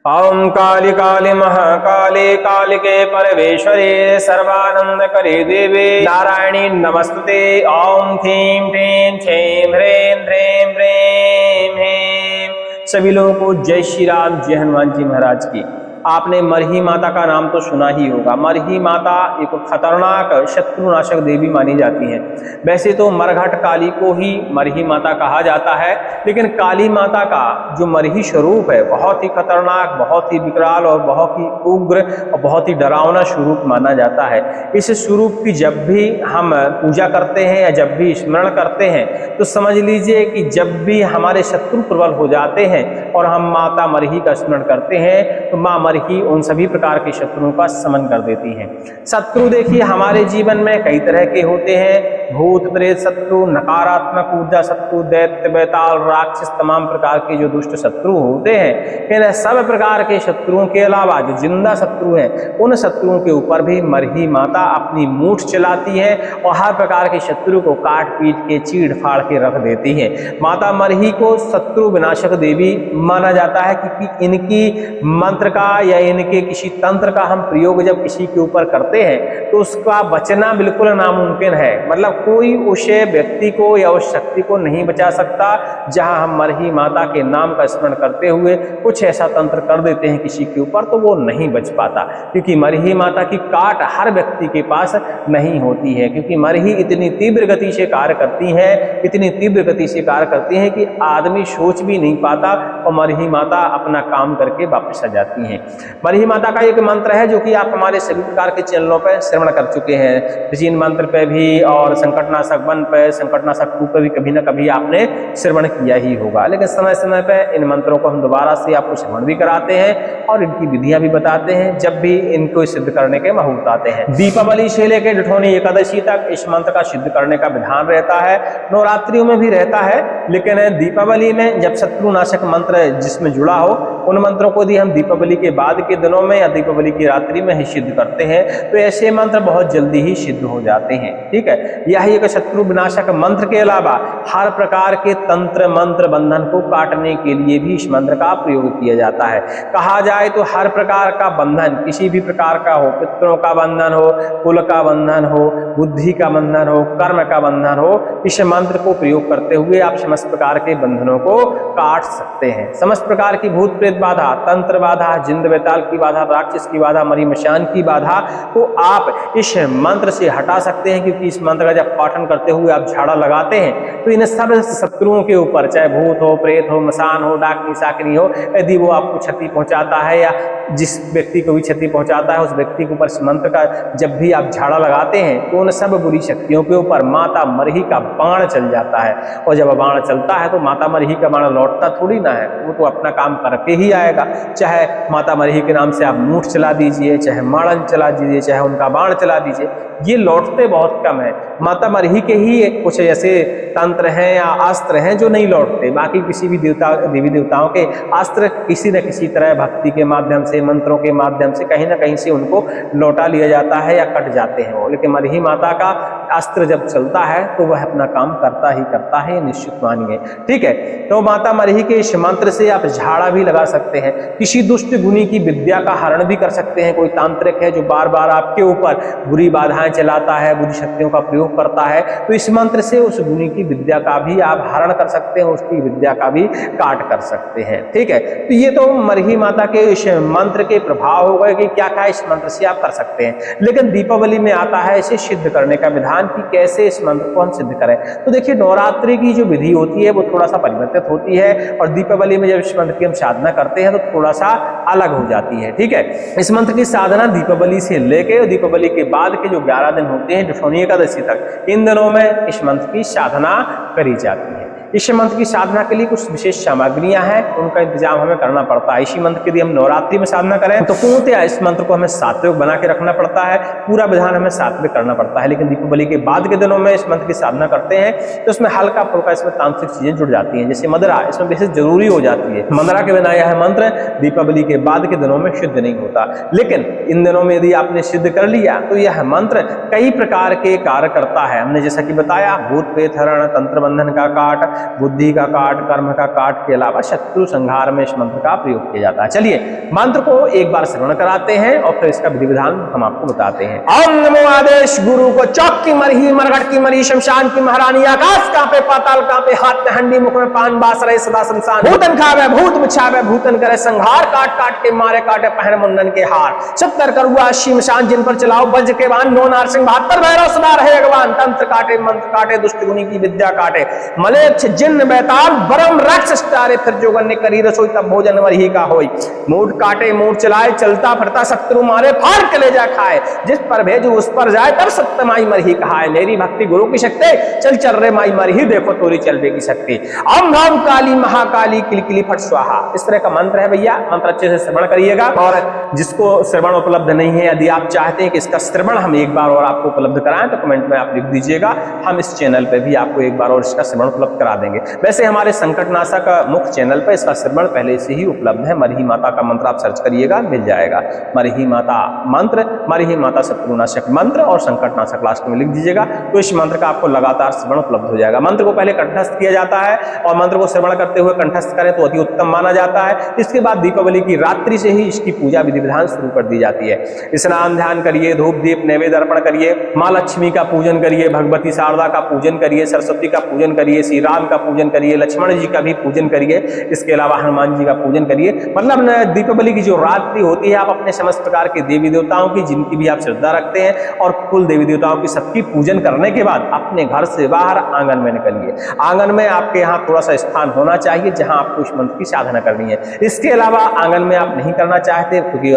ओम काली काली महाकाली कालिके परमेश्वरे सर्वानंदकरे देवे नारायणी नमस्तुते। ओम ह्रीं ह्रीं छें ह्रीं ह्रीं ह्रीं ह्रीं। सभी लोगों को जय श्री राम, जय हनुमान जी महाराज की। आपने मरही माता का नाम तो सुना ही होगा। मरही माता एक खतरनाक शत्रुनाशक देवी मानी जाती हैं। वैसे तो मरघट काली को ही मरही माता कहा जाता है, लेकिन काली माता का जो मरही स्वरूप है बहुत ही खतरनाक, बहुत ही विकराल और बहुत ही उग्र और बहुत ही डरावना स्वरूप माना जाता है। इस स्वरूप की जब भी हम पूजा करते हैं या जब भी स्मरण करते हैं तो समझ लीजिए कि जब भी हमारे शत्रु प्रबल हो जाते हैं और हम माता मरही का स्मरण करते हैं तो माँ मरही उन सभी प्रकार के शत्रुओं का समन कर देती हैं। शत्रु देखिए हमारे जीवन में कई तरह के होते हैं। भूत प्रेत शत्रु, नकारात्मक ऊर्जा शत्रु, दैत्य बैताल राक्षस, तमाम प्रकार के जो दुष्ट शत्रु होते हैं। इन सब प्रकार के शत्रुओं के अलावा जो जिंदा शत्रु हैं उन शत्रुओं के ऊपर भी मरही माता अपनी मूठ चलाती है और हर प्रकार के शत्रु को काट पीट के चीड़ फाड़ के रख देती है। माता मरही को शत्रु विनाशक देवी माना जाता है क्योंकि इनकी मंत्र का या इनके किसी तंत्र का हम प्रयोग जब किसी के ऊपर करते हैं तो उसका बचना बिल्कुल नामुमकिन है। मतलब कोई उस व्यक्ति को या उस शक्ति को नहीं बचा सकता। जहां हम मरही माता के नाम का स्मरण करते हुए कुछ ऐसा तंत्र कर देते हैं किसी के ऊपर तो वो नहीं बच पाता, क्योंकि मरही माता की काट हर व्यक्ति के पास नहीं होती है। क्योंकि मरही इतनी तीव्र गति से कार्य करती है, इतनी तीव्र गति से कार्य करती है कि आदमी सोच भी नहीं पाता और मरही माता अपना काम करके वापस आ जाती हैं। मरही माता का एक मंत्र है जो कि आप हमारे सभी प्रकार के चैनलों पर श्रवण कर चुके हैं। प्राचीन मंत्र पे भी और संकटनाशक 1 पे, संकटनाशक 2 पे भी कभी ना कभी आपने श्रवण किया ही होगा। लेकिन समय समय पे इन मंत्रों को हम दोबारा से आपको श्रवण भी कराते हैं और इनकी विधियां भी बताते हैं जब भी इनको सिद्ध करने के मुहूर्त आते हैं। दीपावली से लेकर जठौनी एकादशी तक इस मंत्र का सिद्ध करने का विधान रहता है। नवरात्रियों में भी रहता है, लेकिन दीपावली में जब शत्रुनाशक मंत्र जिसमें जुड़ा हो उन मंत्रों को यदि हम दीपावली के बाद के दिनों में या दीपावली की रात्रि में ही सिद्ध करते हैं तो ऐसे मंत्र बहुत जल्दी ही सिद्ध हो जाते हैं। ठीक है, यही एक शत्रु विनाशक मंत्र के अलावा हर प्रकार के तंत्र मंत्र बंधन को काटने के लिए भी इस मंत्र का प्रयोग किया जाता है। कहा जाए तो हर प्रकार का बंधन किसी भी प्रकार का हो, पितरों का बंधन हो, कुल का बंधन हो, बुद्धि का बंधन हो, कर्म का बंधन हो, इस मंत्र को प्रयोग करते हुए आप समस्त प्रकार के बंधनों को काट सकते हैं। समस्त प्रकार की भूत प्रेत बाधा, तंत्र बाधा, जिंद बैताल की बाधा, राक्षस की बाधा, मरी मशान की बाधा को आप इस मंत्र से हटा सकते हैं। क्योंकि इस मंत्र का जब पाठन करते हुए आप झाड़ा लगाते हैं तो इन सब शत्रुओं के ऊपर, चाहे भूत हो, प्रेत हो, मसान हो, डाकनी साकनी हो, यदि वो आपको क्षति पहुंचाता है या जिस व्यक्ति को भी क्षति पहुंचाता है उस व्यक्ति के ऊपर इस मंत्र का जब भी आप झाड़ा लगाते हैं तो उन सब बुरी शक्तियों के ऊपर माता मरही का बाण चल जाता है। और जब बाण चलता है तो माता मरही का बाण लौटता थोड़ी ना है, वो तो अपना काम करके ही आएगा। चाहे माता मरही के नाम से आप मूठ चला दीजिए, चाहे माड़न चला दीजिए, चाहे उनका बाण चला दीजिए, ये लौटते बहुत कम है। माता मरही के ही कुछ ऐसे तंत्र हैं या अस्त्र हैं जो नहीं लौटते। बाकी किसी भी देवी देवताओं के अस्त्र किसी न किसी तरह भक्ति के माध्यम से, मंत्रों के माध्यम से कहीं ना कहीं से उनको लौटा लिया जाता है या कट जाते हैं वो। लेकिन मरही माता का अस्त्र जब चलता है तो वह अपना काम करता ही करता है, निश्चित मानिए। ठीक है, तो माता मरही के इस मंत्र से आप झाड़ा भी लगा सकते हैं। किसी दुष्ट गुनी की विद्या का हरण भी कर सकते हैं। कोई तांत्रिक है जो बार बार आपके ऊपर बुरी बाधाएं चलाता है, बुरी शक्तियों का प्रयोग करता है, तो इस मंत्र से उस गुनी की विद्या का भी आप हरण कर सकते हैं, उसकी विद्या का भी काट कर सकते हैं। ठीक है, तो ये तो मरही माता के इस मंत्र के प्रभाव हो गए कि क्या क्या इस मंत्र से आप कर सकते हैं। लेकिन दीपावली में आता है इसे सिद्ध करने का विधान कि कैसे इस मंत्र को हम सिद्ध करें। तो देखिए, नवरात्रि की जो विधि होती है वो थोड़ा सा परिवर्तित होती है और दीपावली में जब इस मंत्र की हम साधना करते हैं तो थोड़ा सा अलग हो जाती है। ठीक है, इस मंत्र की साधना दीपावली से लेकर दीपावली के बाद के जो 11 दिन होते हैं जठौनी एकादशी तक, इन दिनों में इस मंत्र की साधना करी जाती है। इस मंत्र की साधना के लिए कुछ विशेष सामग्रियां हैं, उनका इंतजाम हमें करना पड़ता है। इसी मंत्र के लिए हम नवरात्रि में साधना करें तो पूर्णतया इस मंत्र को हमें सात्विक बना के रखना पड़ता है, पूरा विधान हमें सात्विक करना पड़ता है। लेकिन दीपावली के बाद के दिनों में इस मंत्र की साधना करते हैं तो इसमें हल्का फुल्का इसमें तांत्रिक चीजें जुड़ जाती हैं, जैसे मदरा इसमें विशेष जरूरी हो जाती है। मदरा के बिना यह मंत्र दीपावली के बाद के दिनों में सिद्ध नहीं होता। लेकिन इन दिनों में यदि आपने सिद्ध कर लिया तो यह मंत्र कई प्रकार के कार्य करता है। हमने जैसा कि बताया, भूत प्रेत हरण, तंत्र बंधन का काट, बुद्धि का काट, कर्म का काट के अलावा शत्रु संहार में इस मंत्र का प्रयोग किया जाता है। चलिए मंत्र को एक बार श्रवण कराते हैं और फिर इसका विधि विधान हम आपको बताते हैं। ओम नमो आदेश गुरु को, चौक की मरही, मरघट की मरी, शमशान की महारानी, आकाश कांपे, पाताल कांपे, हाथ में हंडी, मुख में पान, बास रहे सदा शमशान, भूतन खावे, भूत बिछावे, भूतन करे संहार, काट काट के मारे, काटे पहन मुंडन के हार, 70 करुआ 80 मशान, जिन पर चलाओ वज्र के बाण, 9 नारसिंह 72 भैरव सदा रहे भगवान, तंत्र काटे, मंत्र काटे, दुष्ट गुनी की विद्या काटे, मलेच्छ जिन्न बैताल बरम राक्षस तारे, फिर जोगन ने करी रसोई तब भोजन मरही का होई, मूठ काटे मूठ चलाए, चलता फिरता शत्रु मारे, फाड़ के ले जा खाए, जिस पर भेजू उस पर जाए, तब सत्य माई मरही कहाए, मेरी भक्ति गुरु की शक्ति, चल चल रे माई मरही, देखो तोरी चल बेगी शक्ति, ओम भम काली महाकाली किलकिली फट स्वाहा। इस तरह का मंत्र है भैया, मंत्र अच्छे से श्रवण करिएगा। और जिसको श्रवण उपलब्ध नहीं है, यदि आप चाहते हैं कि इसका श्रवण हम एक बार और आपको उपलब्ध कराएं तो कमेंट में आप लिख दीजिएगा, हम इस चैनल पे भी आपको एक बार और इसका श्रवण उपलब्ध करा देंगे। वैसे हमारे संकटनाशक मुख्य चैनल पर इसका श्रवण पहले से ही उपलब्ध है, मरही माता का मंत्र आप सर्च करिएगा, मिल जाएगा, मरही माता मंत्र, मरही माता शत्रुनाशक मंत्र और संकटनाशक लास्ट में लिख दीजिएगा, तो इस मंत्र का आपको लगातार श्रवण उपलब्ध हो जाएगा। मंत्र को पहले कंठस्थ किया जाता है और मंत्र को श्रवण करते हुए कंठस्थ करें तो अति उत्तम माना जाता है। इसके बाद दीपावली की रात्रि से ही इसकी पूजा विधि विधान शुरू कर दी जाती है। स्नान ध्यान करिए, धूप दीप नैवेद्य अर्पण करिए, माँ लक्ष्मी का पूजन करिए, भगवती शारदा का पूजन करिए, सरस्वती का पूजन करिए, श्री राम का पूजन करिए, लक्ष्मण जी का भी पूजन करिए, इसके अलावा हनुमान जी का पूजन करिए। मतलब दीपावली की जो रात्रि होती है, आप अपने समस्त प्रकार के देवी देवताओं की, जिनकी भी आप श्रद्धा रखते हैं, और कुल देवी देवताओं की सबकी पूजन करने के बाद अपने घर से बाहर आंगन में निकलिए। आंगन में आपके यहाँ थोड़ा सा स्थान होना चाहिए जहां आपको इस मंत्र की साधना करनी है। इसके अलावा आंगन में आप नहीं करना चाहते क्योंकि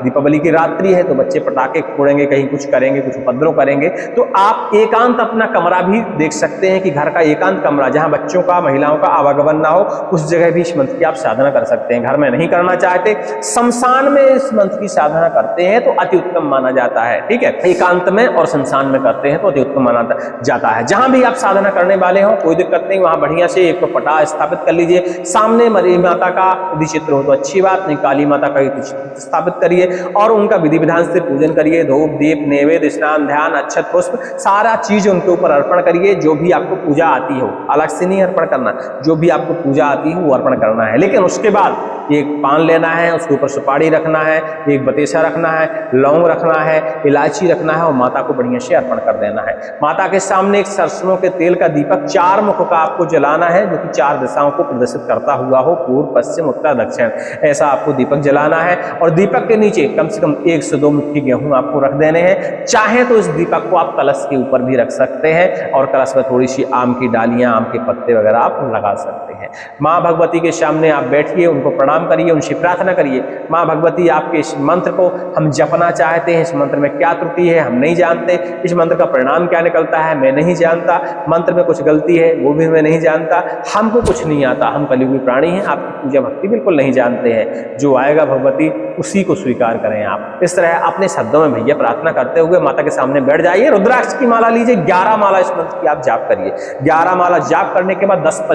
दीपावली की रात्रि है तो बच्चे पटाखे फोड़ेंगे, कहीं कुछ करेंगे, कुछ उपद्रव करेंगे, तो आप एकांत अपना कमरा भी देख सकते हैं कि घर का एकांत कमरा जहां बच्चों का, महिलाओं का आवागमन ना हो, उस जगह भी इस मंत्र की आप साधना कर सकते हैं। घर में नहीं करना चाहते, शमशान में इस मंत्र की साधना करते हैं तो अति उत्तम माना जाता है। ठीक है, एकांत में और शमशान में करते हैं तो अति उत्तम माना जाता है। जहां भी आप साधना करने वाले हो कोई दिक्कत नहीं, वहां बढ़िया से एक तो पटा स्थापित कर लीजिए, सामने मरी माता का यदि चित्र हो तो अच्छी बात, नहीं काली माता का चित्र स्थापित करिए और उनका विधि विधान से पूजन करिए। धूप दीप नैवेद्य स्नान ध्यान अक्षत पुष्प सारा चीज उनके ऊपर अर्पण करिए। जो भी आपको पूजा आती हो, अलग से नहीं अर्पण करना, जो भी आपको पूजा आती है वो अर्पण करना है। लेकिन उसके बाद एक पान लेना है, उसके ऊपर सुपारी रखना है, एक बतेसा रखना है, लौंग रखना है, इलायची रखना है और माता को बढ़िया से अर्पण कर देना है। माता के सामने एक सरसों के तेल का दीपक 4 मुख का आपको जलाना है, जो कि 4 दिशाओं को प्रदर्शित करता हुआ हो, पूर्व पश्चिम उत्तर दक्षिण, ऐसा आपको दीपक जलाना है। और दीपक के नीचे कम से कम 1 से 2 मुट्ठी गेहूं आपको रख देने हैं। चाहे तो इस दीपक को आप कलश के ऊपर भी रख सकते हैं और कलश में थोड़ी सी आम की डालियां, आम के पत्ते वगैरह आप लगा सकते हैं। माँ भगवती के सामने आप बैठिए, उनको प्रणाम करिए, उनसे प्रार्थना करिए, माँ भगवती आपके इस मंत्र को हम जपना चाहते हैं, इस मंत्र में क्या त्रुटि है हम नहीं जानते, इस मंत्र का परिणाम क्या निकलता है मैं नहीं जानता, मंत्र में कुछ गलती है वो भी मैं नहीं जानता, हमको कुछ नहीं आता, हम कलियुगी प्राणी हैं, आपकी पूजा भक्ति बिल्कुल नहीं जानते हैं, जो आएगा भगवती उसी को स्वीकार करें आप। इस तरह अपने शब्दों में भैया प्रार्थना करते हुए माता के सामने बैठ जाइए। रुद्राक्ष की माला लीजिए, 11 माला इस मंत्र की आप जाप करिए। 11 माला जाप करने के बाद 10%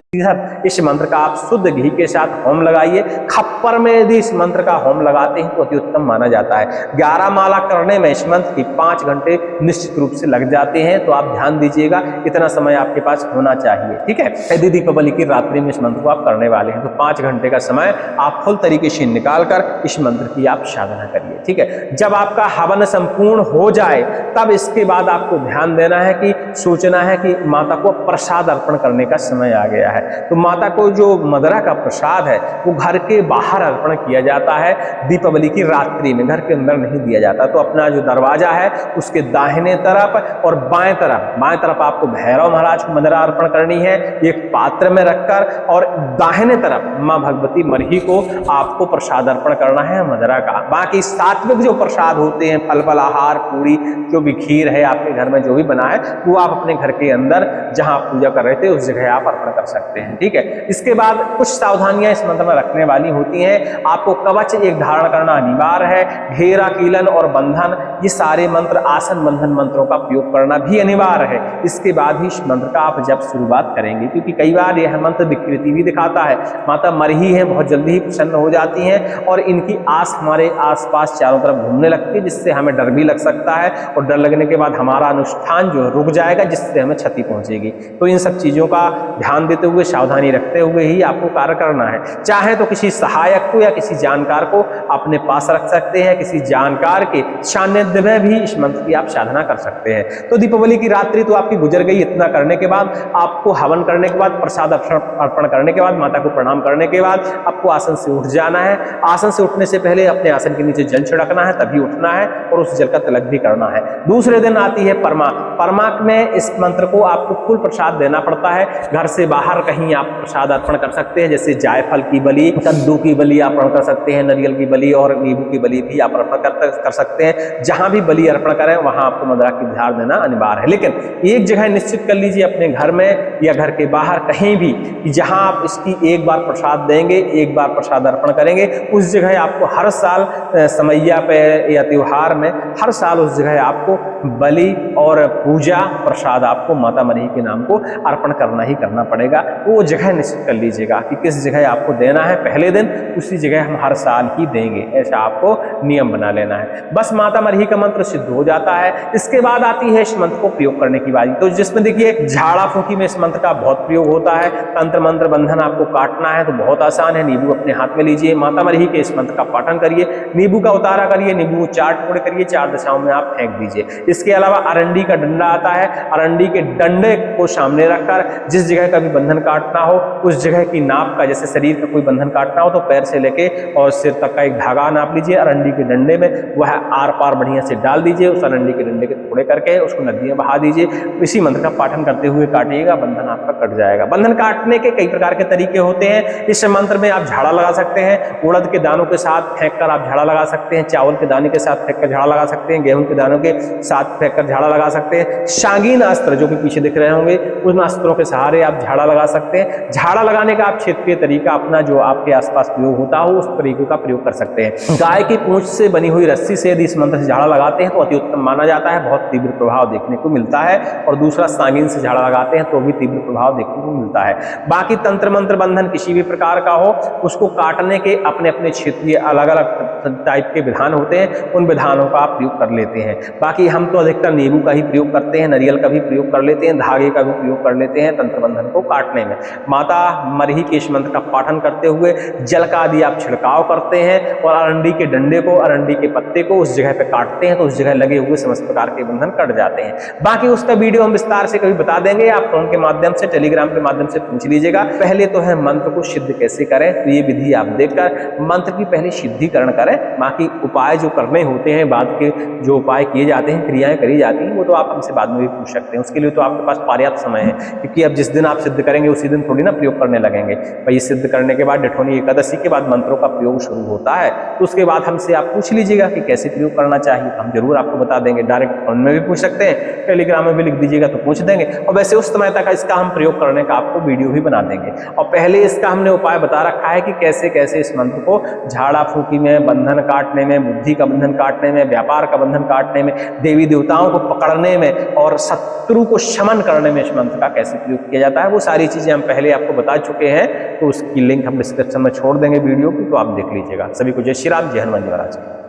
इस मंत्र का आप शुद्ध घी के साथ होम लगाइए। खप्पर में यदि इस मंत्र का होम लगाते हैं तो अति उत्तम माना जाता है। 11 माला करने में इस मंत्र की 5 घंटे निश्चित रूप से लग जाते हैं, तो आप ध्यान दीजिएगा इतना समय आपके पास होना चाहिए। ठीक है, यदि दीपावली की रात्रि में इस मंत्र को आप करने वाले हैं तो 5 घंटे का समय आप फुल तरीके से निकाल कर इस मंत्र की आप साधना करिए। ठीक है, जब आपका हवन संपूर्ण हो जाए तब इसके बाद आपको ध्यान देना है कि सोचना है कि माता को प्रसाद अर्पण करने का समय आ गया है। तो माता को जो मदरा का प्रसाद है वो घर के बाहर अर्पण किया जाता है दीपावली की रात्रि में, घर के अंदर नहीं दिया जाता। तो अपना जो दरवाजा है उसके दाहिने तरफ और बाएं तरफ आपको भैरव महाराज को मदरा अर्पण करनी है, एक पात्र में रखकर, और दाहिने तरफ माँ भगवती मरही को आपको प्रसाद अर्पण करना है मदरा का। बाकी सात्विक जो प्रसाद होते हैं, फल फलाहार पूरी जो भी खीर है आपके घर में जो भी बना है वो आप अपने घर के अंदर जहां आप पूजा कर रहे थे उस जगह आप अर्पण कर सकते हैं। ठीक है, इसके बाद कुछ सावधानियां इस मंत्र में रखने वाली होती हैं। आपको कवच एक धारण करना अनिवार्य है, घेरा कीलन और बंधन ये सारे मंत्र, आसन बंधन मंत्रों का प्रयोग करना भी अनिवार्य है। इसके बाद ही इस मंत्र का आप जब शुरुआत करेंगे, क्योंकि कई बार यह मंत्र विकृति भी दिखाता है। माता मरही है, बहुत जल्दी ही प्रसन्न हो जाती हैं और इनकी आस हमारे आसपास चारों तरफ घूमने लगती है, जिससे हमें डर भी लग सकता है और डर लगने के बाद हमारा अनुष्ठान जो रुक जाएगा, जिससे हमें क्षति पहुंचेगी। तो इन सब चीज़ों का ध्यान देते हुए, सावधानी रखते हुए ही आपको कार्य करना है। चाहे तो किसी सहायक को या किसी जानकार को अपने पास रख सकते हैं, किसी जानकार के सानिध्य में भी इस मंत्र की आप साधना कर सकते हैं। तो दीपावली की रात्रि तो आपकी गुजर गई। इतना करने के बाद आपको हवन करने के बाद, प्रसाद अर्पण करने के बाद, माता को प्रणाम करने के बाद आपको आसन से उठ जाना है। आसन से उठने से पहले अपने आसन के नीचे जल छिड़कना है, तभी उठना है और उस जल का तिलक भी करना है। दूसरे दिन आती है परमा। परमा में इस मंत्र को आपको फूल प्रसाद देना पड़ता है। घर से बाहर कहीं आप प्रसाद अर्पण कर सकते हैं, जैसे जायफल की बलि, कद्दू की बलि आप अर्पण कर सकते हैं, नारियल की बलि और नींबू की बलि भी आप अर्पण कर सकते हैं। जहां भी बलि अर्पण करें वहां आपको मदिरा की धार देना अनिवार्य है। लेकिन एक जगह निश्चित कर लीजिए अपने घर में या घर के बाहर कहीं भी, जहां आप इसकी एक बार प्रसाद देंगे, एक बार प्रसाद अर्पण करेंगे, उस जगह आपको हर साल समैया पे या त्योहार में हर साल उस जगह आपको बलि और पूजा प्रसाद आपको माता मरही के नाम को अर्पण करना ही करना पड़ेगा। वो जगह निश्चित कर लीजिएगा कि किस जगह आपको देना है। पहले दिन उसी जगह हम हर साल ही देंगे, ऐसा आपको नियम बना लेना है। बस माता मरही का मंत्र सिद्ध हो जाता है। इसके बाद आती है इस मंत्र को प्रयोग करने की बारी। तो जिसमें देखिए झाड़ा फूकी में इस मंत्र का बहुत प्रयोग होता है। तंत्र मंत्र बंधन आपको काटना है तो बहुत आसान है। नींबू अपने हाथ में लीजिए, माता मरही के इस मंत्र का पाठन करिए, नींबू का उतारा करिए, नींबू 4 टुकड़े करिए, 4 दिशाओं में आप फेंक दीजिए। इसके अलावा अरंडी का डंडा आता है, अरंडी के डंडे को सामने रखकर जिस जगह का भी बंधन काटना हो उस जगह की नाप का, जैसे शरीर का कोई बंधन काटना हो तो पैर से लेके और सिर तक का एक धागा नाप लीजिए। अरंडी के डंडे में वह आर पार बढ़िया से डाल दीजिए। उस अरंडी के डंडे के टुकड़े करके उसको नदी में बहा दीजिए। इसी मंत्र का पाठन करते हुए काटिएगा, बंधन आपका कट जाएगा। बंधन काटने के कई प्रकार के तरीके होते हैं। इस मंत्र में आप झाड़ा लगा सकते हैं, उड़द के दानों के साथ फेंककर आप झाड़ा लगा सकते हैं, चावल के दाने के साथ फेंककर झाड़ा लगा सकते हैं, गेहूं के दानों के साथ फेंककर झाड़ा लगा सकते हैं। शांगीन अस्त्र जो कि पीछे दिख रहे होंगे, उन अस्त्रों के सहारे आप झाड़ा लगा सकते हैं। झाड़ा लगाने का आप क्षेत्रीय तरीका अपना जो आपके आसपास प्रयोग होता हो उस तरीके का प्रयोग कर सकते हैं। गाय की पूंछ से बनी हुई रस्सी से यदि इस मंत्र से झाड़ा लगाते हैं तो अति उत्तम माना जाता है, बहुत तीव्र प्रभाव देखने को मिलता है। और दूसरा सांगीन से झाड़ा लगाते हैं तो भी तीव्र प्रभाव देखने को मिलता है। बाकी तंत्र मंत्र बंधन किसी भी प्रकार का हो, उसको काटने के अपने अपने क्षेत्रीय अलग अलग टाइप के विधान होते हैं, उन विधानों का आप प्रयोग कर लेते हैं। बाकी हम तो अधिकतर नींबू का ही प्रयोग करते हैं, नारियल का भी प्रयोग कर लेते हैं, धागे का भी प्रयोग कर लेते हैं तंत्र बंधन को काटने में। माता मरही के इस मंत्र का पाठन करते हुए जल का आदि आप छिड़काव करते हैं और अरंडी के डंडे को, अरंडी के पत्ते को उस जगह पे काटते हैं तो उस जगह लगे हुए समस्त प्रकार के बंधन कट जाते हैं। बाकी उसका वीडियो हम विस्तार से कभी बता देंगे, आप फोन के माध्यम से, टेलीग्राम के माध्यम से पूछ लीजिएगा। पहले तो है मंत्र को सिद्ध कैसे करें, तो ये विधि आप देखकर मंत्र की पहले सिद्धिकरण करें। बाकी उपाय जो करने होते हैं, बाद के जो उपाय किए जाते हैं, क्रियाएं करी जाती हैं, वो तो आप हमसे बाद में भी पूछ सकते हैं। उसके लिए तो आपके पास पर्याप्त समय है, क्योंकि अब जिस दिन आप सिद्ध करेंगे उसी दिन थोड़ी ना प्रयोग करने लगेंगे। भाई सिद्ध करने के बाद डेठौनी एकादशी के बाद मंत्रों का प्रयोग शुरू होता है, तो उसके बाद हमसे आप पूछ लीजिएगा कि कैसे प्रयोग करना चाहिए, हम जरूर आपको बता देंगे। डायरेक्ट फोन में भी पूछ सकते हैं, टेलीग्राम में भी लिख दीजिएगा तो पूछ देंगे। और वैसे उस समय तक इसका हम प्रयोग करने का आपको वीडियो भी बना देंगे। और पहले इसका हमने उपाय बता रखा है कि कैसे कैसे इस मंत्र को झाड़ा फूकी में, बंधन काटने में, बुद्धि का बंधन काटने में, व्यापार का बंधन काटने में, देवी देवताओं को पकड़ने में और शत्रु को शमन करने में इस मंत्र का कैसे प्रयोग किया जाता है, वो सारी चीजें हम पहले आपको बता चुके हैं। तो उसकी लिंक हम डिस्क्रिप्शन में छोड़ देंगे वीडियो की, तो आप देख लीजिएगा। सभी को जय श्री राम, जय हनुमान जी महाराज।